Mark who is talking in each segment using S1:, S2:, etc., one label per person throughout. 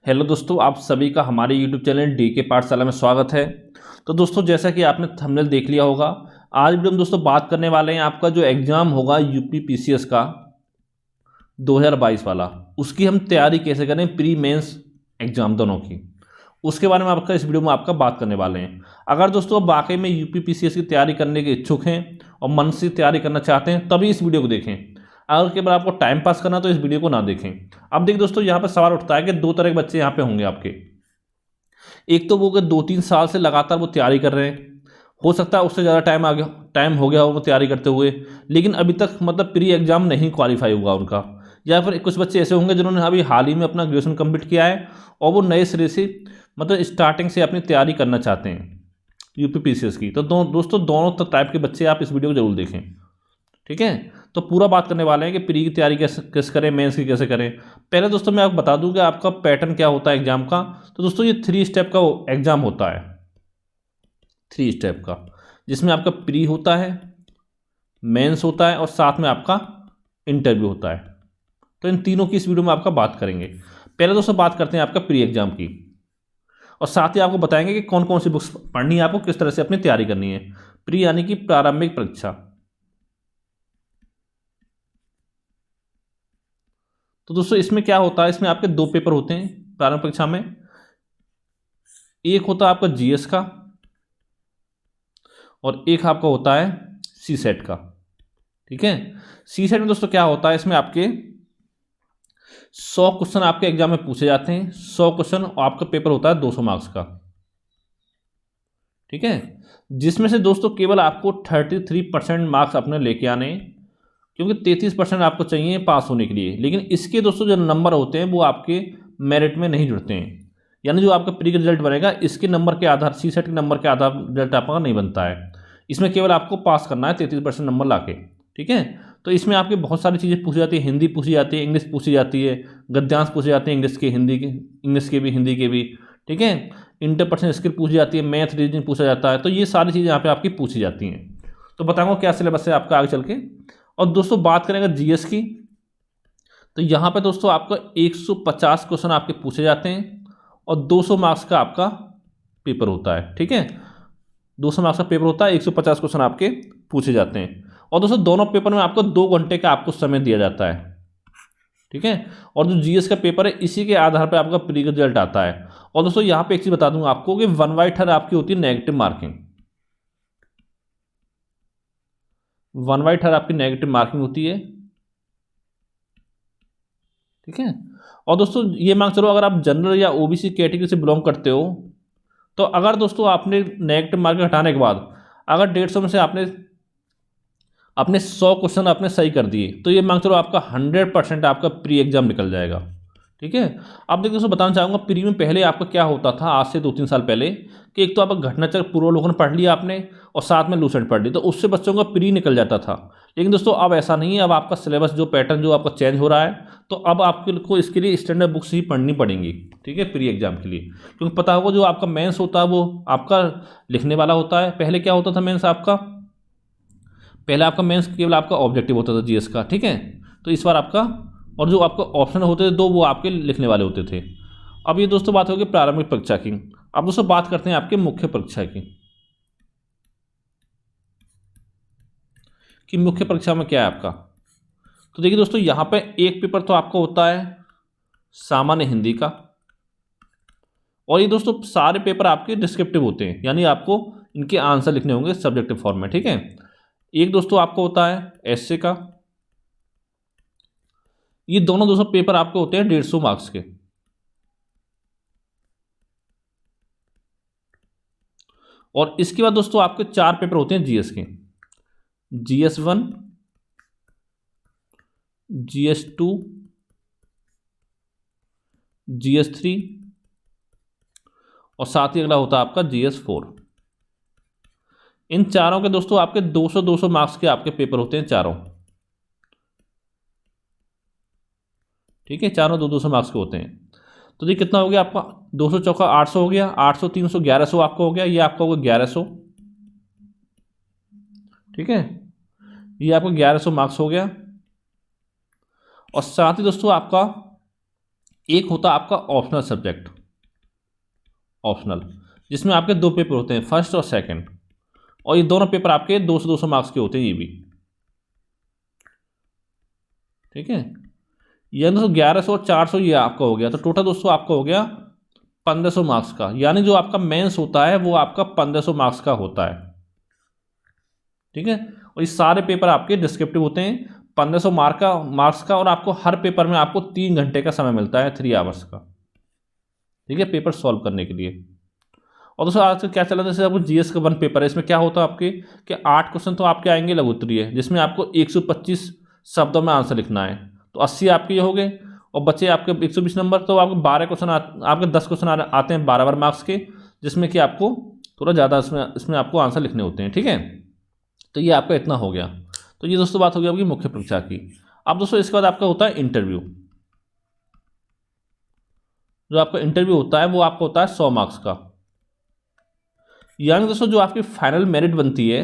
S1: Hello दोस्तों, आप सभी का हमारे यूट्यूब चैनल डी के पाठशाला में स्वागत है। तो दोस्तों, जैसा कि आपने थंबनेल देख लिया होगा, आज भी हम दोस्तों बात करने वाले हैं आपका जो एग्ज़ाम होगा यूपी पीसीएस का 2022 वाला, उसकी हम तैयारी कैसे करें, प्री मेंस एग्ज़ाम दोनों की, उसके बारे में आपका इस वीडियो में आपका बात करने वाले हैं। अगर दोस्तों आप वाकई में यूपी पीसीएस की तैयारी करने के इच्छुक हैं और मन से तैयारी करना चाहते हैं तभी इस वीडियो को देखें। अगर केवल आपको टाइम पास करना तो इस वीडियो को ना देखें। अब देखिए दोस्तों, यहाँ पर सवाल उठता है कि दो तरह के बच्चे यहाँ पे होंगे आपके। एक तो वो कि 2-3 साल से लगातार वो तैयारी कर रहे हैं, हो सकता है उससे ज़्यादा टाइम हो गया हो वो तैयारी करते हुए, लेकिन अभी तक मतलब प्री एग्जाम नहीं क्वालिफाई हुआ उनका। या फिर कुछ बच्चे ऐसे होंगे जिन्होंने अभी हाल ही में अपना ग्रेजुएशन कंप्लीट किया है और वो नए सिरे से मतलब स्टार्टिंग से अपनी तैयारी करना चाहते हैं यूपी पीसीएस की। तो दोस्तों दोनों टाइप के बच्चे आप इस वीडियो को जरूर देखें, ठीक है। तो पूरा बात करने वाले हैं कि प्री की तैयारी कैसे करें, मेंस की कैसे करें। पहले दोस्तों मैं आपको बता दूं कि आपका पैटर्न क्या होता है एग्जाम का। तो दोस्तों ये 3 स्टेप का एग्जाम होता है, 3 स्टेप का, जिसमें आपका प्री होता है, मेंस होता है और साथ में आपका इंटरव्यू होता है। तो इन तीनों की इस वीडियो में आपका बात करेंगे। पहले दोस्तों बात करते हैं आपका प्री एग्जाम की, और साथ ही आपको बताएंगे कि कौन कौन सी बुक्स पढ़नी है, आपको किस तरह से अपनी तैयारी करनी है। प्री यानी कि प्रारंभिक परीक्षा। तो दोस्तों इसमें क्या होता है, इसमें आपके 2 पेपर होते हैं प्रारंभिक परीक्षा में। एक होता है आपका जीएस का और एक आपका होता है सी सेट का, ठीक है। सी सेट में दोस्तों क्या होता है, इसमें आपके 100 क्वेश्चन आपके एग्जाम में पूछे जाते हैं। 100 क्वेश्चन और आपका पेपर होता है 200 मार्क्स का, ठीक है। जिसमें से दोस्तों केवल आपको 33% मार्क्स अपने लेके आने हैं, क्योंकि 33% आपको चाहिए पास होने के लिए। लेकिन इसके दोस्तों जो नंबर होते हैं वो आपके मेरिट में नहीं जुड़ते हैं, यानी जो आपका प्री का रिजल्ट बनेगा इसके नंबर के आधार, सी सेट के नंबर के आधार रिजल्ट आपका नहीं बनता है। इसमें केवल आपको पास करना है 33% नंबर लाके, ठीक है। तो इसमें आपकी बहुत सारी चीज़ें पूछी जाती है, हिंदी पूछी जाती है, इंग्लिश पूछी जाती है, गद्यांश पूछे जाते हैं इंग्लिश के, हिंदी के, इंग्लिश के भी, हिंदी के भी, ठीक है। इंटरपर्सनल स्किल पूछी जाती है, मैथ रीजनिंग पूछा जाता है। तो ये सारी चीज़ें यहाँ पे आपकी पूछी जाती हैं। तो बताऊँगा क्या सिलेबस है आपका आगे चल के। और दोस्तों बात करेंगे जीएस की, तो यहाँ पे दोस्तों आपका 150 क्वेश्चन आपके पूछे जाते हैं और 200 मार्क्स का आपका पेपर होता है, ठीक है। 200 मार्क्स का पेपर होता है, 150 क्वेश्चन आपके पूछे जाते हैं। और दोस्तों दोनों पेपर में आपको 2 घंटे का आपको समय दिया जाता है, ठीक है। और जो जीएस का पेपर है इसी के आधार पर आपका प्री रिजल्ट आता है। और दोस्तों यहाँ पे एक चीज़ बता दूंगा आपको कि 1/3 आपकी होती है नेगेटिव मार्किंग, 1/3 आपकी नेगेटिव मार्किंग होती है, ठीक है। और दोस्तों ये मान चलो अगर आप जनरल या ओबीसी कैटेगरी से बिलोंग करते हो, तो अगर दोस्तों आपने नेगेटिव मार्किंग हटाने के बाद अगर 150 में से आपने अपने 100 क्वेश्चन आपने सही कर दिए, तो ये मान चलो आपका 100% आपका प्री एग्जाम निकल जाएगा, ठीक है। अब देखिए दोस्तों बताना चाहूँगा प्री में पहले आपका क्या होता था, आज से 2-3 साल पहले, कि एक तो आपका घटनाचक्र पूर्वावलोकन पढ़ लिया आपने और साथ में लूसेंट पढ़ ली, तो उससे बच्चों का प्री निकल जाता था। लेकिन दोस्तों अब ऐसा नहीं है, अब आपका सिलेबस जो पैटर्न जो आपका चेंज हो रहा है, तो अब आपको इसके लिए स्टैंडर्ड बुक्स ही पढ़नी पड़ेंगी, ठीक है, प्री एग्जाम के लिए। क्योंकि पता होगा जो आपका मेंस होता है वो आपका लिखने वाला होता है। पहले क्या होता था मेंस आपका, पहले आपका मेंस केवल आपका ऑब्जेक्टिव होता था जीएस का, ठीक है। तो इस बार आपका, और जो आपका ऑप्शन होते थे 2 वो आपके लिखने वाले होते थे। अब ये दोस्तों बात होगी प्रारंभिक परीक्षा की। अब दोस्तों बात करते हैं आपके मुख्य परीक्षा की, कि मुख्य परीक्षा में क्या है आपका। तो देखिए दोस्तों यहाँ पे एक पेपर तो आपका होता है सामान्य हिंदी का, और ये दोस्तों सारे पेपर आपके डिस्क्रिप्टिव होते हैं, यानी आपको इनके आंसर लिखने होंगे सब्जेक्टिव फॉर्म में, ठीक है। एक दोस्तों आपको होता है एसए का। ये दोनों दोस्तों पेपर आपके होते हैं 150 मार्क्स के। और इसके बाद दोस्तों आपके 4 पेपर होते हैं जीएस के, GS1, GS2, GS3 और साथ ही अगला होता है आपका GS4। इन चारों के दोस्तों आपके 200-200 मार्क्स के आपके पेपर होते हैं चारों, ठीक है। चारों 200 मार्क्स के होते हैं। तो ये कितना हो गया आपका, 200 चौका 800 हो गया, 800 300 1100 आपका हो गया, ये आपका होगा 1100, ठीक है। ये आपका 1100 मार्क्स हो गया। और साथ ही दोस्तों आपका एक होता है आपका ऑप्शनल सब्जेक्ट, ऑप्शनल, जिसमें आपके 2 पेपर होते हैं, फर्स्ट और सेकंड, और ये दोनों पेपर आपके 200 मार्क्स के होते हैं ये भी, ठीक है। यानी दोस्तों 1100 और 400 ये आपका हो गया, तो टोटल दोस्तों आपका हो गया 1500 मार्क्स का। यानी जो आपका मेंस होता है वो आपका 1500 मार्क्स का होता है, ठीक है। और ये सारे पेपर आपके डिस्क्रिप्टिव होते हैं, 1500 मार्क्स का, और आपको हर पेपर में आपको 3 घंटे का समय मिलता है, 3 आवर्स का, ठीक है, पेपर सॉल्व करने के लिए। और दोस्तों आजकल क्या चला है, जैसे आपको जीएस का 1 पेपर है, इसमें क्या होता है आपके कि 8 क्वेश्चन तो आपके आएंगे लघु उत्तरीय, जिसमें आपको 125 शब्दों में आंसर लिखना है, तो 80 आपके ये हो गए, और बचे आपके 120 नंबर, तो आपको 12 क्वेश्चन आपके 10 क्वेश्चन आते हैं 12 मार्क्स के, जिसमें कि आपको थोड़ा ज़्यादा इसमें आपको आंसर लिखने होते हैं, ठीक है। तो ये आपका इतना हो गया। तो ये दोस्तों बात हो गई आपकी मुख्य परीक्षा की। अब दोस्तों इसके बाद आपका होता है इंटरव्यू। जो आपका इंटरव्यू होता है वो आपका होता है 100 मार्क्स का। यानी दोस्तों जो आपकी फाइनल मेरिट बनती है,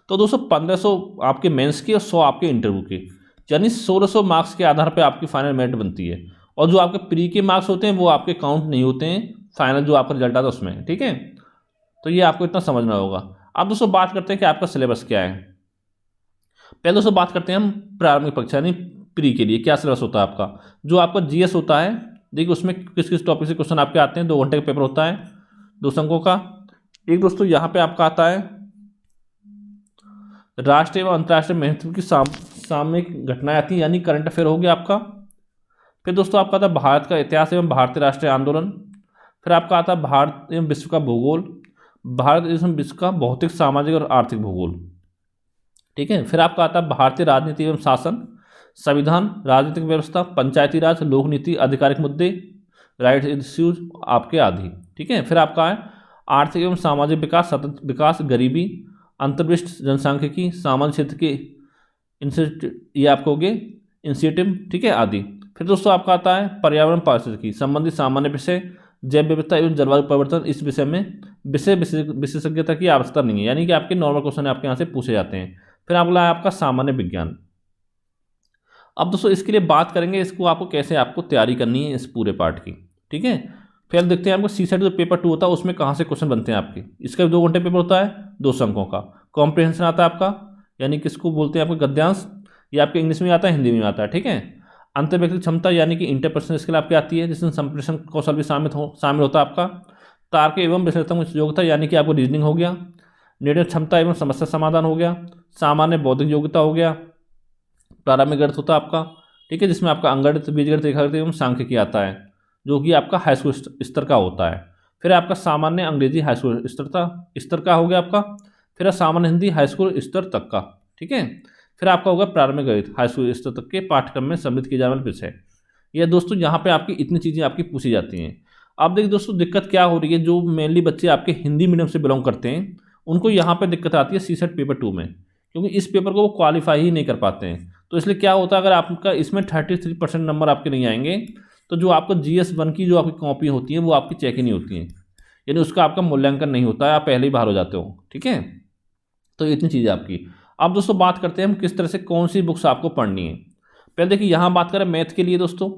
S1: तो दोस्तों 1500 आपके मेंस की और 100 आपके इंटरव्यू के, यानी 1600 मार्क्स के आधार पे आपकी फाइनल मेरिट बनती है। और जो आपके प्री के मार्क्स होते हैं वो आपके काउंट नहीं होते हैं फाइनल जो आपका रिजल्ट आता है उसमें, ठीक है। तो ये आपको इतना समझना होगा। अब दोस्तों बात करते हैं कि आपका सिलेबस क्या है। पहले दोस्तों बात करते हैं हम प्रारंभिक परीक्षा यानी प्री के लिए क्या सिलेबस होता है आपका। जो आपका जीएस होता है, देखिए उसमें किस किस टॉपिक से क्वेश्चन आपके आते हैं। 2 घंटे का पेपर होता है 2 अंकों का। एक दोस्तों यहाँ पे आपका आता है राष्ट्रीय एवं अंतर्राष्ट्रीय महत्व की सामयिक घटनाएं आती हैं, यानी करंट अफेयर हो गया आपका। फिर दोस्तों आपका आता है भारत का इतिहास एवं भारतीय राष्ट्रीय आंदोलन। फिर आपका आता है भारत एवं विश्व का भूगोल, भारत एवं विश्व का भौतिक सामाजिक और आर्थिक भूगोल, ठीक है। फिर आपका आता है भारतीय राजनीति एवं शासन, संविधान, राजनीतिक व्यवस्था, पंचायती राज, लोक नीति, आधिकारिक मुद्दे, राइट इश्यूज आपके आदि, ठीक है। फिर आपका है आर्थिक एवं सामाजिक विकास, सतत विकास, गरीबी, अंतर्विष्ट जनसांख्यिकी, सामान्य क्षेत्र के ये आपको हो गए इंसिएटिव, ठीक है, आदि। फिर दोस्तों आपका आता है पर्यावरण पारिस्थितिकी संबंधित सामान्य विषय, जैव विविधता एवं जलवायु परिवर्तन। इस विषय में विशेषज्ञता की आवश्यकता नहीं है, यानी कि आपके नॉर्मल क्वेश्चन आपके यहाँ से पूछे जाते हैं। फिर अगला है आपका सामान्य विज्ञान। अब दोस्तों इसके लिए बात करेंगे इसको आपको कैसे आपको तैयारी करनी है इस पूरे पार्ट की, ठीक है। फिर देखते हैं आपको सीसेट जो पेपर 2 होता है उसमें कहाँ से क्वेश्चन बनते हैं आपके। इसका 2 घंटे पेपर होता है 200 अंकों का। कॉम्प्रिहेंशन आता है आपका, यानी किसको बोलते हैं आपका गद्यांश, ये आपके इंग्लिश में आता है, हिंदी में आता है, ठीक है। अंतर्व्यक्तिगत क्षमता यानी कि इंटरपर्सनल स्किल आपकी आती है, जिसमें संप्रेषण कौशल भी शामिल होता है आपका। तार्क एवं विश्लेषणात्मक योग्यता यानी कि आपको रीजनिंग हो गया। निर्णय क्षमता एवं समस्या समाधान हो गया। सामान्य बौद्धिक योग्यता हो गया। प्रारंभिक गणित होता है आपका, ठीक है, जिसमें आपका अंगगणित, बीजगणित, रेखागणित एवं सांख्यिकी आता है, जो कि आपका हाई स्कूल स्तर का होता है। फिर आपका सामान्य अंग्रेजी हाई स्कूल स्तर का हो गया आपका। फिर सामान्य हिंदी हाई स्कूल स्तर तक का, ठीक है। फिर आपका होगा प्रारंभिक गणित हाई स्कूल स्तर तक के पाठ्यक्रम में सम्मिलित किए जाने वाले विषय। यह दोस्तों यहाँ पे आपकी इतनी चीज़ें आपकी पूछी जाती हैं। अब देखिए दोस्तों दिक्कत क्या हो रही है, जो मेनली बच्चे आपके हिंदी मीडियम से बिलोंग करते हैं उनको यहाँ पे दिक्कत आती है सीसेट पेपर 2 में, क्योंकि इस पेपर को वो क्वालिफाई ही नहीं कर पाते हैं। तो इसलिए क्या होता है, अगर आपका इसमें 33% नंबर आपके नहीं आएंगे तो जो आपका GS1 की जो आपकी कॉपी होती है वो आपकी चेक ही नहीं होती हैं, यानी उसका आपका मूल्यांकन नहीं होता है, आप पहले ही बाहर हो जाते हो, ठीक है। तो इतनी चीज़ें आपकी। अब दोस्तों बात करते हैं हम किस तरह से कौन सी बुक्स आपको पढ़नी है। पहले देखिए यहाँ बात करें मैथ के लिए दोस्तों,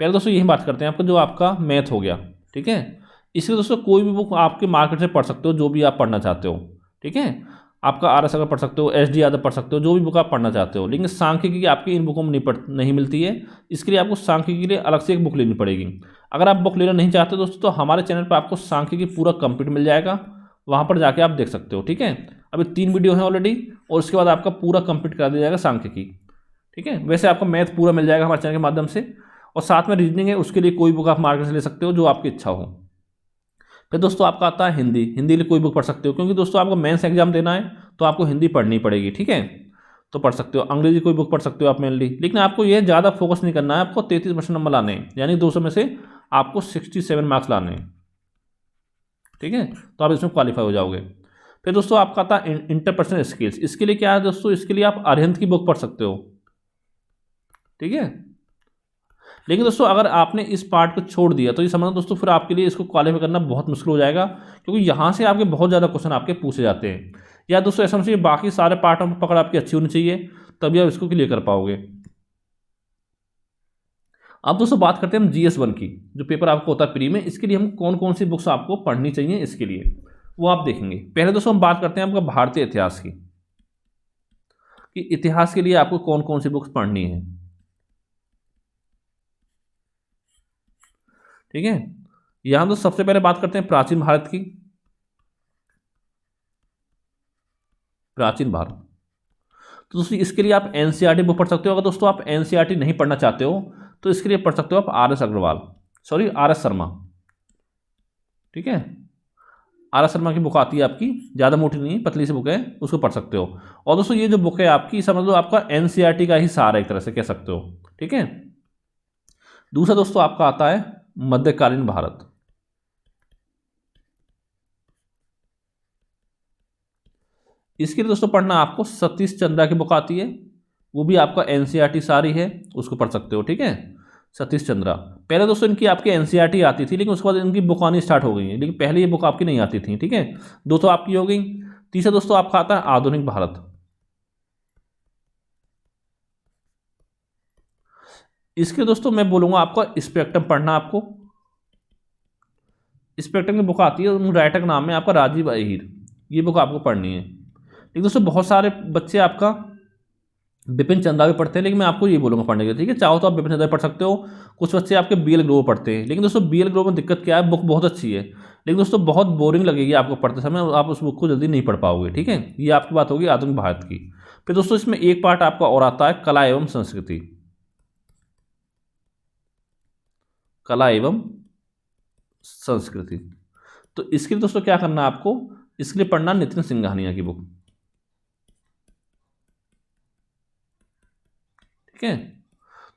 S1: पहले दोस्तों यही बात करते हैं आपको जो आपका मैथ हो गया, ठीक है। इसलिए दोस्तों कोई भी बुक आपके मार्केट से पढ़ सकते हो, जो भी आप पढ़ना चाहते हो, ठीक है। आपका RS अगर पढ़ सकते हो, SD यादव पढ़ सकते हो, जो भी बुक आप पढ़ना चाहते हो। लेकिन सांख्यिकी आपकी इन बुकों में नहीं मिलती है, इसके लिए आपको सांख्यिकी के लिए अलग से एक बुक लेनी पड़ेगी। अगर आप बुक लेना नहीं चाहते दोस्तों तो हमारे चैनल पर आपको सांख्यिकी पूरा कंप्लीट मिल जाएगा, वहाँ पर जाके आप देख सकते हो, ठीक है। अभी 3 वीडियो हैं ऑलरेडी, और उसके बाद आपका पूरा कंप्लीट करा दिया जाएगा सांख्यिकी, ठीक है। वैसे आपको मैथ पूरा मिल जाएगा हमारे चैनल के माध्यम से, और साथ में रीजनिंग है, उसके लिए कोई बुक आप मार्केट से ले सकते हो जो आपकी इच्छा हो। फिर दोस्तों आपका आता है हिंदी, हिंदी लिए कोई बुक पढ़ सकते हो, क्योंकि दोस्तों आपको मेंस एग्जाम देना है तो आपको हिंदी पढ़नी पड़ेगी, ठीक है, तो पढ़ सकते हो। अंग्रेजी कोई बुक पढ़ सकते हो आप मेनली, लेकिन आपको ये ज़्यादा फोकस नहीं करना है, आपको 33% नंबर लाने हैं, यानी 200 में से आपको 67 मार्क्स लाने हैं, ठीक है, तो आप इसमें क्वालिफाई हो जाओगे। फिर दोस्तों आपका आता है इंटरपर्सनल स्किल्स। इसके लिए क्या है दोस्तों, इसके लिए आप अरिहंत की बुक पढ़ सकते हो, ठीक है। लेकिन दोस्तों अगर आपने इस पार्ट को छोड़ दिया तो ये समझना दोस्तों फिर आपके लिए इसको क्वालिफाई करना बहुत मुश्किल हो जाएगा, क्योंकि यहाँ से आपके बहुत ज़्यादा क्वेश्चन आपके पूछे जाते हैं। या दोस्तों ऐसा समझिए बाकी सारे पार्टों में पकड़ आपकी अच्छी होनी चाहिए, तभी आप इसको क्लियर कर पाओगे। अब दोस्तों बात करते हैं हम GS1 की, जो पेपर आपको होता है प्री में। इसके लिए हम कौन कौन सी बुक्स आपको पढ़नी चाहिए इसके लिए वो आप देखेंगे। पहले दोस्तों हम बात करते हैं आपका भारतीय इतिहास की, कि इतिहास के लिए आपको कौन कौन सी बुक्स पढ़नी है। ठीक है, यहां तो सबसे पहले बात करते हैं प्राचीन भारत की। प्राचीन भारत, तो दोस्तों इसके लिए आप एनसीईआरटी बुक पढ़ सकते हो। अगर दोस्तों आप एनसीईआरटी नहीं पढ़ना चाहते हो तो इसके लिए पढ़ सकते हो आप आर एस शर्मा। ठीक है, आर एस शर्मा की बुक आती है आपकी, ज़्यादा मोटी नहीं, पतली सी बुक है, उसको पढ़ सकते हो। और दोस्तों ये जो बुक है आपकी, समझ लो आपका एनसीईआरटी का ही सार है, एक तरह से कह सकते हो। ठीक है, दूसरा दोस्तों आपका आता है मध्यकालीन भारत। इसके लिए दोस्तों पढ़ना आपको सतीश चंद्रा की बुक आती है, वो भी आपका एनसीईआरटी सारी है, उसको पढ़ सकते हो। ठीक है, सतीश चंद्रा। पहले दोस्तों इनकी आपकी एनसीईआरटी आती थी, लेकिन उसके बाद इनकी बुक आनी स्टार्ट हो गई है, लेकिन पहले ये बुक आपकी नहीं आती थी। ठीक है, दो तो आपकी हो गई। तीसरा दोस्तों आपका आता है आधुनिक भारत। इसके दोस्तों मैं बोलूंगा आपको स्पेक्ट्रम पढ़ना, आपको स्पेक्ट्रम की बुक आती है, उन राइटर का नाम है आपका राजीव अहीर, ये बुक आपको पढ़नी है। लेकिन दोस्तों बहुत सारे बच्चे आपका बिपिन चंद्रा भी पढ़ते हैं, लेकिन मैं आपको ये बोलूंगा पढ़ने के लिए। ठीक है, चाहो तो आप बिपिन चंद्रा पढ़ सकते हो। कुछ बच्चे आपके BL ग्रोवर पढ़ते हैं, लेकिन दोस्तों BL ग्रोवर में दिक्कत क्या है, बुक बहुत अच्छी है, लेकिन दोस्तों बहुत बोरिंग लगेगी आपको पढ़ते समय, आप उस बुक को जल्दी नहीं पढ़ पाओगे। ठीक है, ये आपकी बात होगी आधुनिक भारत की। फिर दोस्तों इसमें एक पार्ट आपका और आता है कला एवं संस्कृति। कला एवं संस्कृति, तो इसके लिए दोस्तों क्या करना है आपको, इसके लिए पढ़ना नितिन सिंघानिया की बुक। ठीक है,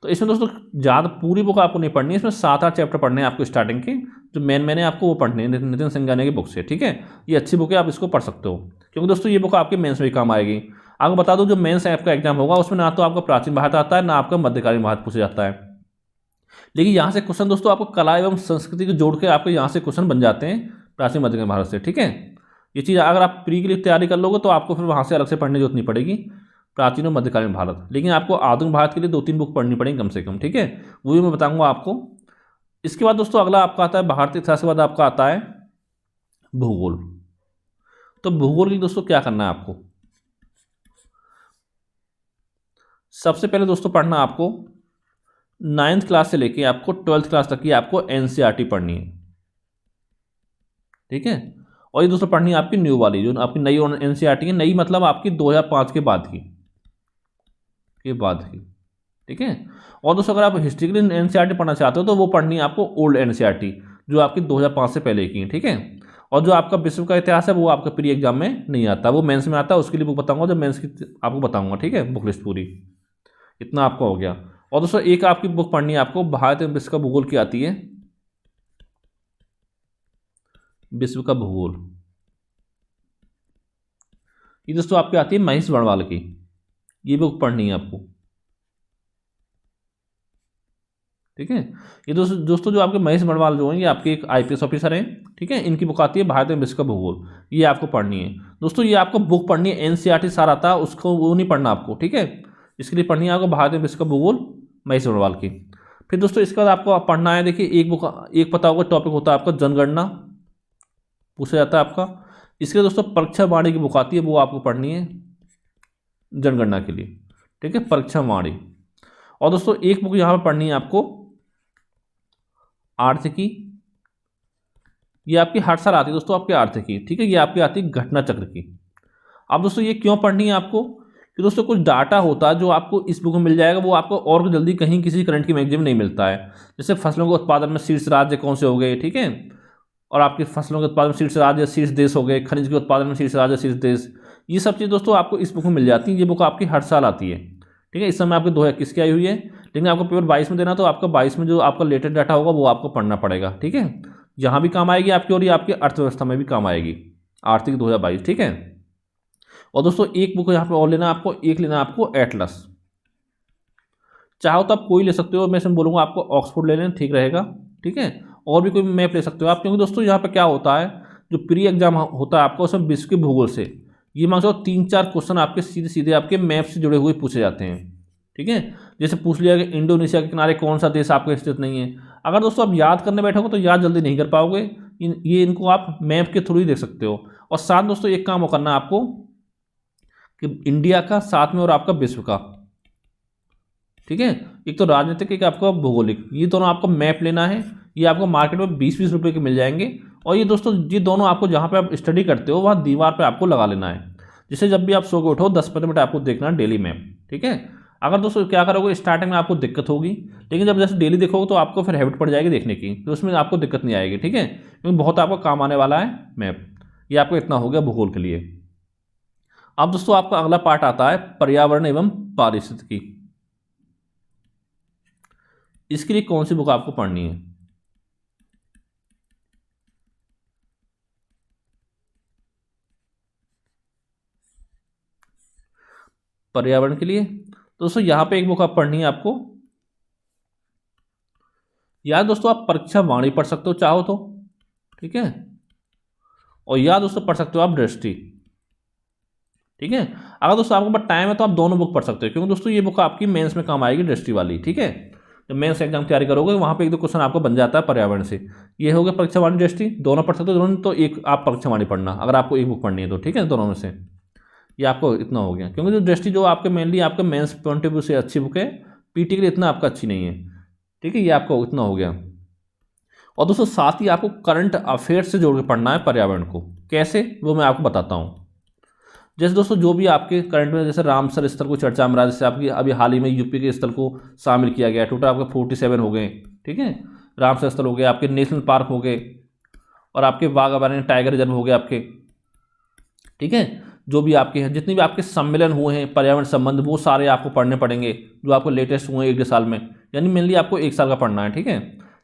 S1: तो इसमें दोस्तों ज़्यादा पूरी बुक आपको नहीं पढ़नी है, इसमें 7-8 चैप्टर पढ़ने हैं आपको स्टार्टिंग के, जो मैंने आपको वो पढ़ने हैं नितिन सिंघानिया की बुक से। ठीक है, ये अच्छी बुक है, आप इसको पढ़ सकते हो, क्योंकि दोस्तों ये बुक आपके मेंस में भी काम आएगी। आपको बता दो, जो मेंस आपका एग्जाम होगा उसमें ना तो आपका प्राचीन भारत आता है, ना आपका मध्यकालीन भारत पूछा जाता है, लेकिन यहाँ से क्वेश्चन दोस्तों आपको कला एवं संस्कृति को जोड़ के आपके यहाँ से क्वेश्चन बन जाते हैं प्राचीन मध्यकालीन भारत से। ठीक है, ये चीज़ अगर आप प्री के लिए तैयारी कर लोगे तो आपको फिर वहाँ से अलग से पढ़ने की जरूरत नहीं पड़ेगी, प्राचीन और मध्यकालीन भारत। लेकिन आपको आधुनिक भारत के लिए 2-3 बुक पढ़नी पड़ेगी कम से कम। ठीक है, वो भी मैं बताऊंगा आपको। इसके बाद दोस्तों अगला आपका आता है भारतीय इतिहास के बाद आपका आता है भूगोल। तो भूगोल की दोस्तों क्या करना है आपको, सबसे पहले दोस्तों पढ़ना आपको 9th क्लास से लेके आपको 12th क्लास तक की आपको एनसीईआरटी पढ़नी है। ठीक है, और ये दोस्तों पढ़नी है आपकी न्यू वाली, जो आपकी नई एनसीईआरटी है, नई मतलब आपकी 2005 के बाद की ठीक है, और दोस्तों अगर आप हिस्ट्री के लिए एनसीईआरटी पढ़ना चाहते हो तो वो पढ़नी है आपको ओल्ड एनसीईआरटी, जो आपकी 2005 से पहले की है। ठीक है, और जो आपका विश्व का इतिहास है वो आपका प्री एग्जाम में नहीं आता, वो मेंस में आता है, उसके लिए बुक बताऊंगा जब मेंस की आपको बताऊंगा। ठीक है, बुक लिस्ट पूरी, इतना आपका हो गया। और दोस्तों एक आपकी बुक पढ़नी है आपको भारत एवं विश्व का भूगोल की आती है, विश्व का भूगोल, ये दोस्तों आपकी आती है महेश बड़वाल की, ये बुक पढ़नी है आपको। ठीक है, ये दोस्तों जो आपके महेश बड़वाल जो हैं ये आपके एक आईपीएस ऑफिसर हैं। ठीक है, इनकी बुक आती है भारत एवं विश्व का भूगोल, ये आपको पढ़नी है। दोस्तों ये आपको बुक पढ़नी है, एनसीईआरटी सारा आता है उसको, वो नहीं पढ़ना आपको। ठीक है, इसके लिए पढ़नी है आपको भारत एवं विश्व का भूगोल महेश बड़वाल की। फिर दोस्तों इसके बाद आपको पढ़ना है, देखिए एक बुक, एक पता होगा टॉपिक होता है आपका जनगणना, पूछा जाता है आपका। इसके लिए दोस्तों परीक्षा वाणी की बुक आती है, वो आपको पढ़नी है जनगणना के लिए। ठीक है, परीक्षा वाणी। और दोस्तों एक बुक यहाँ पर पढ़नी है आपको आर्थिकी, ये आपकी हर साल आती है दोस्तों आपकी आर्थिकी। ठीक है, ये आपकी आती है घटना चक्र की। अब दोस्तों ये क्यों पढ़नी है आपको, कि दोस्तों कुछ डाटा होता है जो आपको इस बुक में मिल जाएगा, वो आपको और जल्दी कहीं किसी करंट की मैगजीन में नहीं मिलता है। जैसे फसलों के उत्पादन में शीर्ष राज्य कौन से हो गए, ठीक है, और आपकी फसलों के उत्पादन में शीर्ष राज्य शीर्ष देश हो गए, खनिज के उत्पादन में शीर्ष राज्य शीर्ष देश, ये सब चीज़ दोस्तों आपको इस बुक में मिल जाती है। ये बुक आपकी हर साल आती है। ठीक है, इस समय आपकी 2021 की आई हुई है, लेकिन आपको पेपर 22 में देना, तो आपका 22 में जो आपका लेटेस्ट डाटा होगा वो आपको पढ़ना पड़ेगा। ठीक है, यहाँ भी काम आएगी आपकी, और ये आपकी अर्थव्यवस्था में भी काम आएगी, आर्थिक 2022। ठीक है, और दोस्तों एक बुक यहाँ पे और लेना आपको, एक लेना आपको एटलस, चाहो तो आप कोई ले सकते हो, मैं इसमें बोलूँगा आपको ऑक्सफोर्ड ले लेना, ठीक रहेगा। ठीक है, और भी कोई मैप ले सकते हो आप, क्योंकि दोस्तों यहाँ पे क्या होता है, जो प्री एग्जाम होता है आपका उसमें विश्व के भूगोल से ये मान लो 3-4 क्वेश्चन आपके सीधे सीधे आपके मैप से जुड़े हुए पूछे जाते हैं। ठीक है, जैसे पूछ लिया कि इंडोनेशिया के किनारे कौन सा देश आपका स्थित नहीं है। अगर दोस्तों आप याद करने बैठोगे तो याद जल्दी नहीं कर पाओगे, ये इनको आप मैप के थ्रू ही देख सकते हो। और साथ दोस्तों एक काम और करना है आपको कि इंडिया का साथ में और आपका विश्व का, ठीक है, एक तो राजनीतिक एक आपका भौगोलिक, ये दोनों आपको मैप लेना है। ये आपको मार्केट में 20-20 रुपये के मिल जाएंगे। और ये दोस्तों ये दोनों आपको जहाँ पे आप स्टडी करते हो वहाँ दीवार पे आपको लगा लेना है। जिससे जब भी आप सो के उठो 10-15 मिनट आपको देखना है डेली मैप, ठीक है। अगर दोस्तों क्या करोगे, स्टार्टिंग में आपको दिक्कत होगी, लेकिन जब जैसे डेली देखोगे तो आपको फिर हैबिट पड़ जाएगी देखने की, तो उसमें आपको दिक्कत नहीं आएगी, ठीक है, क्योंकि बहुत आपको काम आने वाला है मैप। ये आपको इतना हो गया भूगोल के लिए। अब दोस्तों आपका अगला पार्ट आता है पर्यावरण एवं पारिस्थितिकी। इसके लिए कौन सी बुक आपको पढ़नी है? पर्यावरण के लिए दोस्तों यहाँ पे एक बुक आप पढ़नी है आपको, या दोस्तों आप परीक्षा वाणी पढ़ सकते हो चाहो तो, ठीक है, और या दोस्तों पढ़ सकते हो आप दृष्टि, ठीक है। अगर दोस्तों आपके पास टाइम है तो आप दोनों बुक पढ़ सकते हो, क्योंकि दोस्तों ये बुक आपकी मेंस में काम आएगी दृष्टि वाली, ठीक है। जब मेंस एग्जाम तैयारी करोगे वहाँ पे एक दो क्वेश्चन आपको बन जाता है पर्यावरण से। ये हो गया परीक्षा वाणी दृष्टि, दोनों पढ़ सकते हो दोनों, तो एक आप परीक्षा वाणी पढ़ना अगर आपको एक बुक पढ़नी है तो, ठीक है, दोनों में से। ये आपको इतना हो गया, क्योंकि जो दृष्टि जो आपके मेनली आपके मेंस पॉइंट ऑफ व्यू से अच्छी बुक है, पीटी के लिए इतना आपका अच्छी नहीं है, ठीक है। ये आपको इतना हो गया। और दोस्तों साथ ही आपको करंट अफेयर्स से जोड़ के पढ़ना है पर्यावरण को। कैसे, वो मैं आपको बताता हूँ। जैसे दोस्तों जो भी आपके करंट में, जैसे रामसर स्थल को चर्चा में रहा, जैसे आपकी अभी हाल ही में यूपी के स्थल को शामिल किया गया, टोटल आपके 47 हो गए, ठीक है। रामसर स्थल हो गए, आपके नेशनल पार्क हो गए, और आपके वाघ अभयारण्य टाइगर रिजर्व हो गए आपके, ठीक है। जो भी आपके हैं, जितने भी आपके सम्मेलन हुए हैं पर्यावरण संबंध, वो सारे आपको पढ़ने पड़ेंगे जो आपको लेटेस्ट हुए हैं 1 साल में, यानी मेनली आपको 1 साल का पढ़ना है, ठीक है।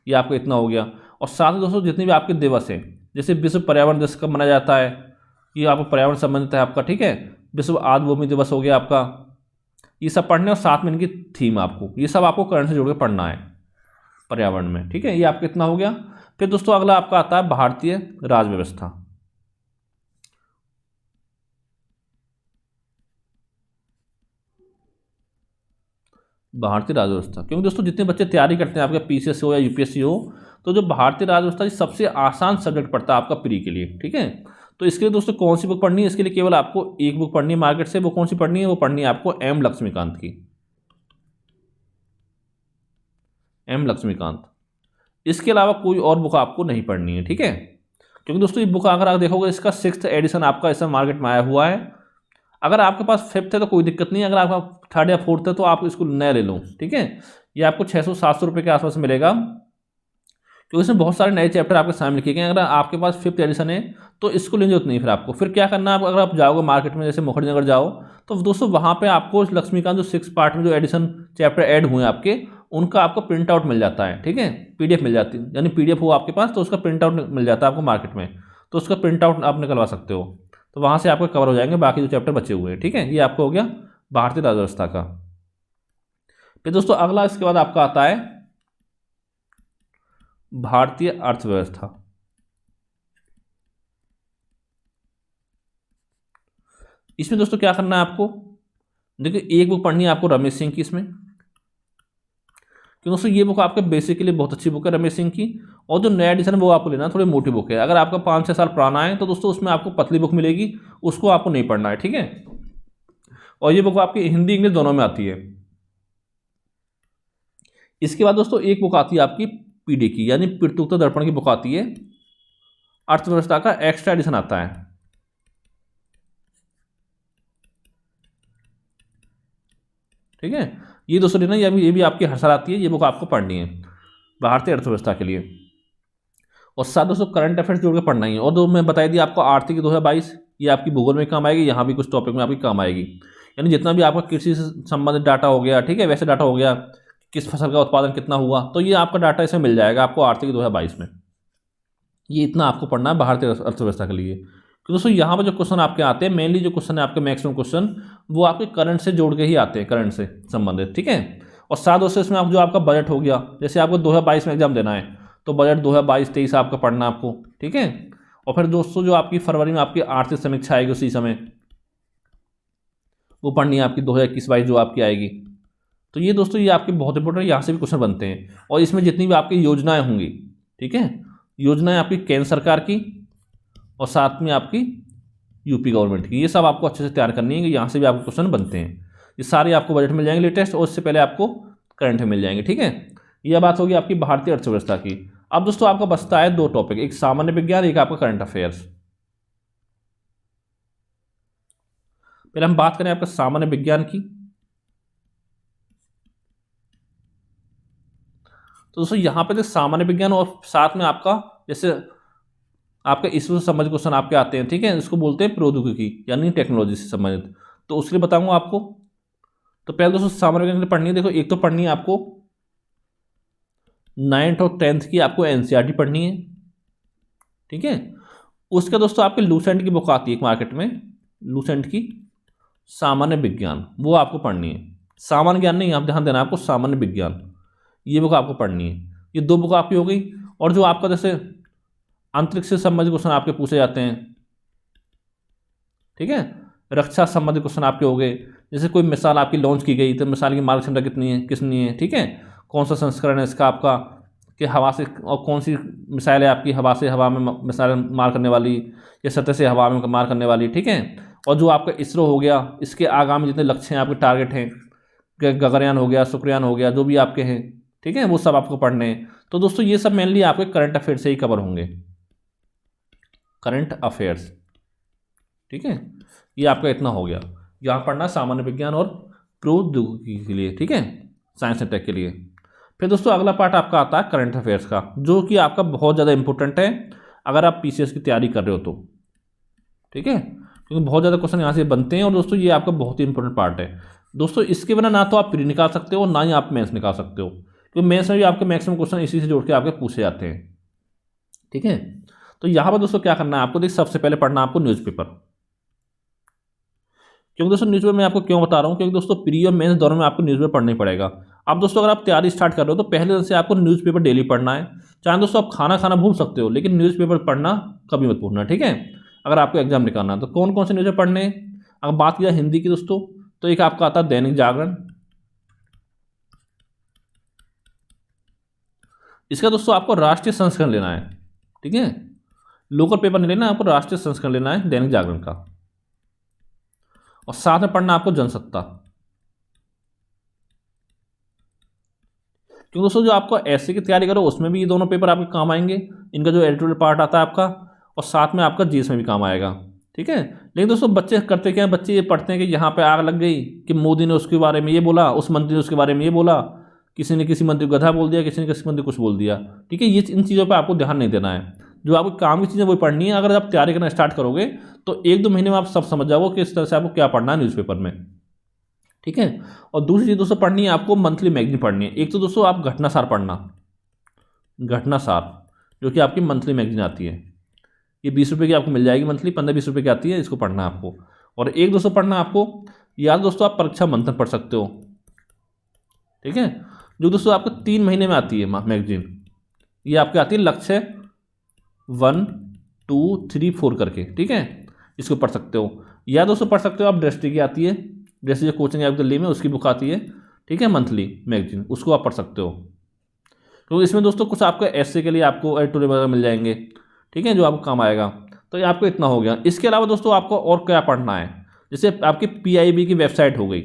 S1: ये आपको इतना हो गया। और साथ ही दोस्तों जितने भी आपके दिवस हैं, जैसे विश्व पर्यावरण दिवस कब मनाया जाता है, ये आपको पर्यावरण संबंधित है आपका, ठीक है। विश्व आर्द्र भूमि दिवस हो गया आपका, ये सब पढ़ने, और साथ में इनकी थीम आपको, ये सब आपको करंट से जोड़ के पढ़ना है पर्यावरण में, ठीक है। ये आपका इतना हो गया। फिर दोस्तों अगला आपका आता है भारतीय राज व्यवस्था। भारतीय राज व्यवस्था, क्योंकि दोस्तों जितने बच्चे तैयारी करते हैं आपके पीसीएस हो या यूपीएससी हो, तो जो भारतीय राज व्यवस्था ये सबसे आसान सब्जेक्ट पड़ता है आपका प्री के लिए, ठीक है। तो इसके लिए दोस्तों कौन सी बुक पढ़नी है, इसके लिए केवल आपको एक बुक पढ़नी है मार्केट से। वो कौन सी पढ़नी है, वो पढ़नी है आपको एम लक्ष्मीकांत की, एम लक्ष्मीकांत। इसके अलावा कोई और बुक आपको नहीं पढ़नी है, ठीक है। क्योंकि दोस्तों ये बुक अगर आप देखोगे, इसका 6th एडिशन आपका इस समय मार्केट में आया हुआ है। अगर आपके पास 5th है तो कोई दिक्कत नहीं है, अगर आपका 3rd या 4th है तो आप इसको नया ले लो, ठीक है। ये आपको 600-700 रुपये के आसपास मिलेगा, क्योंकि इसमें बहुत सारे नए चैप्टर आपके सामने लिखे गए हैं। अगर आपके पास 5th एडिशन है तो इसको लेने जरूरत नहीं। फिर आपको फिर क्या करना है, अगर आप जाओगे मार्केट में, जैसे मुखर्जी जाओ, तो दोस्तों वहाँ पे आपको लक्ष्मीकांत जो 6 पार्ट में जो एडिशन चैप्टर ऐड हुए हैं आपके, उनका आपको प्रिंट आउट मिल जाता है, ठीक है। पीडीएफ मिल जाती है, यानी पीडीएफ हो आपके पास तो उसका प्रिंट आउट मिल जाता है आपको मार्केट में, तो उसका प्रिंट आउट आप निकलवा सकते हो। तो वहाँ से आपको कवर हो जाएंगे बाकी जो चैप्टर बचे हुए हैं, ठीक है। ये आपको हो गया भारतीय राज व्यवस्था का। फिर दोस्तों अगला इसके बाद आपका आता है भारतीय अर्थव्यवस्था। इसमें दोस्तों क्या करना है आपको, देखिए एक बुक पढ़नी है आपको रमेश सिंह की इसमें, क्योंकि दोस्तों ये बुक आपके बेसिक के लिए बहुत अच्छी बुक है रमेश सिंह की। और जो नया एडिशन है वो आपको लेना, थोड़ी मोटी बुक है। अगर आपका 5-6 साल पुराना है तो दोस्तों उसमें आपको पतली बुक मिलेगी, उसको आपको नहीं पढ़ना है, ठीक है। और ये बुक आपकी हिंदी इंग्लिश दोनों में आती है। इसके बाद दोस्तों एक बुक आती है आपकी पीडी की, यानी पितृत्व दर्पण की बुक आती है, अर्थव्यवस्था का एक्स्ट्रा एडिशन आता है, ठीक है। ये दोस्तों लेना, ये भी आपकी हर साल आती है, ये बुक आपको पढ़नी है भारतीय अर्थव्यवस्था के लिए। और साथ दोस्तों करंट अफेयर्स जोड़ के पढ़ना ही है। और दो मैं बताई दी आपको आर्थिक 2022, ये आपकी भूगोल में काम आएगी, यहाँ भी कुछ टॉपिक में आपकी काम आएगी। यानी जितना भी आपका कृषि से संबंधित डाटा हो गया, ठीक है, वैसे डाटा हो गया, किस फसल का उत्पादन कितना हुआ, तो ये आपका डाटा इसमें मिल जाएगा आपको आर्थिक 2022 में। ये इतना आपको पढ़ना है भारतीय अर्थव्यवस्था के लिए। तो दोस्तों यहाँ पर जो क्वेश्चन आपके आते हैं, मेनली जो क्वेश्चन है आपके मैक्सिमम क्वेश्चन, वो आपके करंट से जोड़ के ही आते हैं, करंट से संबंधित, ठीक है। और साथ दोस्तों इसमें आप जो आपका बजट हो गया, जैसे आपको 2022 में एग्जाम देना है तो बजट 2022-23 आपका पढ़ना आपको, ठीक है। और फिर दोस्तों जो आपकी फरवरी में आपकी आर्थिक समीक्षा आएगी उसी समय, वो पढ़नी है आपकी 2021-22 जो आपकी आएगी, तो ये दोस्तों ये आपके बहुत इंपॉर्टेंट, यहाँ से भी क्वेश्चन बनते हैं। और इसमें जितनी भी आपकी योजनाएं होंगी, ठीक है, योजनाएं आपकी केंद्र सरकार की और साथ में आपकी यूपी गवर्नमेंट की, ये सब आपको अच्छे से तैयार करनी है कि यहाँ से भी आपको क्वेश्चन बनते हैं। ये सारे आपको बजट मिल जाएंगे लेटेस्ट, और इससे पहले आपको करंट में मिल जाएंगे, ठीक है। यह बात होगी आपकी भारतीय अर्थव्यवस्था की। अब दोस्तों आपका बचता है 2 टॉपिक, एक सामान्य विज्ञान, एक आपका करंट अफेयर्स। पहले हम बात करें आपका सामान्य विज्ञान की। तो दोस्तों यहाँ पे सामान्य विज्ञान और साथ में आपका जैसे आपके ईश्वर से संबंधित क्वेश्चन आपके आते हैं, ठीक है, इसको बोलते हैं प्रौद्योगिकी यानी टेक्नोलॉजी से संबंधित। तो उसके लिए बताऊंगा आपको। तो पहले दोस्तों सामान्य विज्ञान पढ़नी है। देखो, एक तो पढ़नी है आपको 9th और 10th की आपको एनसीईआरटी पढ़नी है, ठीक है। उसके दोस्तों आपके लूसेंट की बुक आती है एक मार्केट में, लूसेंट की सामान्य विज्ञान, वो आपको पढ़नी है। सामान्य ज्ञान नहीं, आप ध्यान देना, आपको सामान्य विज्ञान, ये बुक आपको पढ़नी है। ये 2 बुक आपकी हो गई। और जो आपका जैसे अंतरिक्ष से संबंधित क्वेश्चन आपके पूछे जाते हैं, ठीक है, रक्षा संबंधित क्वेश्चन आपके हो गए। जैसे कोई मिसाइल आपकी लॉन्च की गई तो मिसाइल की मारक क्षमता कितनी है, कितनी है, ठीक है, कौन सा संस्करण है इसका आपका, कि हवा से, और कौन सी मिसाइल है आपकी हवा से हवा में मिसाइल मार करने वाली या सतह से हवा में मार करने वाली, ठीक है। और जो आपका इसरो हो गया, इसके आगामी जितने लक्ष्य हैं, आपके टारगेट हैं, गगनयान हो गया, शुक्रयान हो गया, जो भी आपके हैं, ठीक है, वो सब आपको पढ़ने हैं। तो दोस्तों ये सब मेनली आपके करंट अफेयर से ही कवर होंगे, करंट अफेयर्स, ठीक है। ये आपका इतना हो गया, यहाँ पढ़ना सामान्य विज्ञान और प्रौद्योगिकी के लिए, ठीक है, साइंस एंड टेक के लिए। फिर दोस्तों अगला पार्ट आपका आता है करंट अफेयर्स का, जो कि आपका बहुत ज़्यादा इंपॉर्टेंट है अगर आप पीसीएस की तैयारी कर रहे हो तो, ठीक है, क्योंकि बहुत ज़्यादा क्वेश्चन यहाँ से बनते हैं। और दोस्तों ये आपका बहुत ही इंपॉर्टेंट पार्ट है दोस्तों। इसके बिना ना तो आप प्री निकाल सकते हो, ना ही आप मेंस निकाल सकते हो, क्योंकि मेंस में भी आपके मैक्सिमम क्वेश्चन इसी से जोड़ के आपके पूछे जाते हैं, ठीक है। तो यहाँ पर दोस्तों क्या करना है आपको, देख सबसे पहले पढ़ना आपको न्यूज़पेपर। क्योंकि दोस्तों न्यूज़पेपर मैं आपको क्यों बता रहा हूँ, क्योंकि दोस्तों प्री और मेंस दोनों में आपको न्यूज़पेपर पढ़ना ही पड़ेगा। अब दोस्तों अगर आप तैयारी स्टार्ट कर रहे हो तो पहले दिन से आपको न्यूज़पेपर डेली पढ़ना है। चाहे दोस्तों आप खाना खाना भूल सकते हो, लेकिन न्यूज़पेपर पढ़ना कभी मत भूलना, ठीक है, अगर आपको एग्जाम निकालना है। तो कौन कौन से न्यूज़पेपर पढ़ने हैं, अगर बात किया हिंदी की दोस्तों, तो एक आपका आता है दैनिक जागरण। इसका दोस्तों आपको राष्ट्रीय संस्करण लेना है, ठीक है, लोकल पेपर नहीं लेना, आपको राष्ट्रीय संस्करण लेना है दैनिक जागरण का। और साथ में पढ़ना आपको जनसत्ता, क्योंकि दोस्तों जो आपको ऐसे की तैयारी करो उसमें भी ये दोनों पेपर आपके काम आएंगे। इनका जो एडिटोरियल पार्ट आता है आपका, और साथ में आपका जीएस में भी काम आएगा, ठीक है। लेकिन दोस्तों बच्चे करते क्या है, बच्चे ये पढ़ते हैं कि यहाँ पे आग लग गई, कि मोदी ने उसके बारे में ये बोला, उस मंत्री ने उसके बारे में ये बोला, किसी ने किसी मंत्री को गधा बोल दिया, किसी ने किसी मंत्री को कुछ बोल दिया, ठीक है। ये इन चीज़ों पर आपको ध्यान नहीं देना है, जो आपको काम की चीज़ें वही पढ़नी है। अगर आप तैयारी करना स्टार्ट करोगे तो 1-2 महीने में आप सब समझ जाओगे कि इस तरह से आपको क्या पढ़ना है न्यूज़पेपर में, ठीक है। और दूसरी चीज़ दोस्तों पढ़नी है आपको मंथली मैगजीन पढ़नी है। एक तो दोस्तों आप घटनासार पढ़ना, घटनासार जो कि आपकी मंथली मैगजीन आती है, ये 20 रुपये की आपको मिल जाएगी मंथली, 15-20 रुपये की आती है, इसको पढ़ना है आपको। और एक दोस्तों पढ़ना आपको, या दोस्तों आप परीक्षा मंथन पढ़ सकते हो, ठीक है, जो दोस्तों आपको 3 महीने में आती है मैगजीन। ये आपकी आती है लक्ष्य 1, 2, 3, 4 करके, ठीक है, इसको पढ़ सकते हो। या दोस्तों पढ़ सकते हो आप दृष्टि की आती है, जैसे जो कोचिंग ऐप दिल्ली में उसकी बुक आती है, ठीक है, मंथली मैगजीन, उसको आप पढ़ सकते हो। तो इसमें दोस्तों कुछ आपको ऐसे के लिए आपको एडिटोरियल वगैरह मिल जाएंगे, ठीक है, जो आपको काम आएगा। तो ये आपको इतना हो गया। इसके अलावा दोस्तों आपको और क्या पढ़ना है, जैसे आपकी पीआईबी की वेबसाइट हो गई,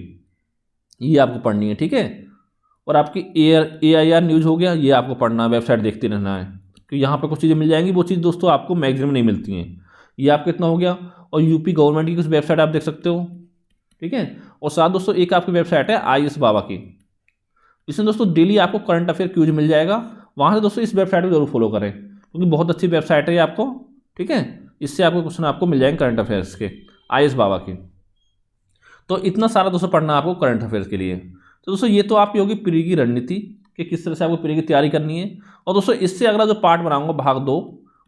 S1: ये आपको पढ़नी है, ठीक है। और आपकी AIR न्यूज़ हो गया, ये आपको पढ़ना है, वेबसाइट देखते रहना है, कि यहाँ पर कुछ चीज़ें मिल जाएंगी, वो चीज़ दोस्तों आपको मैगजीन में नहीं मिलती हैं। ये आपको इतना हो गया। और यूपी गवर्नमेंट की कुछ वेबसाइट आप देख सकते हो, ठीक है। और साथ दोस्तों एक आपकी वेबसाइट है IAS बाबा की, इसमें दोस्तों डेली आपको करंट अफेयर क्यूज मिल जाएगा। वहाँ से दोस्तों इस वेबसाइट को जरूर फॉलो करें, क्योंकि बहुत अच्छी वेबसाइट है ये आपको, ठीक है। इससे आपको क्वेश्चन आपको मिल जाएंगे करंट अफेयर्स के, IAS बाबा की। तो इतना सारा दोस्तों पढ़ना आपको करंट अफेयर्स के लिए। तो दोस्तों ये तो आपकी होगी प्री की रणनीति कि किस तरह से आपको प्री की तैयारी करनी है। और दोस्तों इससे अगला जो पार्ट बनाऊंगा भाग 2,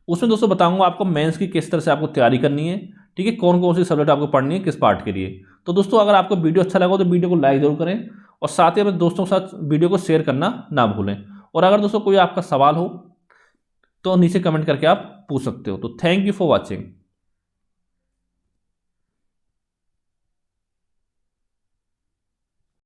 S1: उसमें दोस्तों बताऊंगा आपको मेंस की किस तरह से आपको तैयारी करनी है, ठीक है, कौन कौन सी सब्जेक्ट आपको पढ़नी है किस पार्ट के लिए। तो दोस्तों अगर आपको वीडियो अच्छा लगा तो वीडियो को लाइक जरूर करें, और साथ ही अपने दोस्तों के साथ वीडियो को शेयर करना ना भूलें। और अगर दोस्तों कोई आपका सवाल हो तो नीचे कमेंट करके आप पूछ सकते हो। तो थैंक यू फॉर वॉचिंग।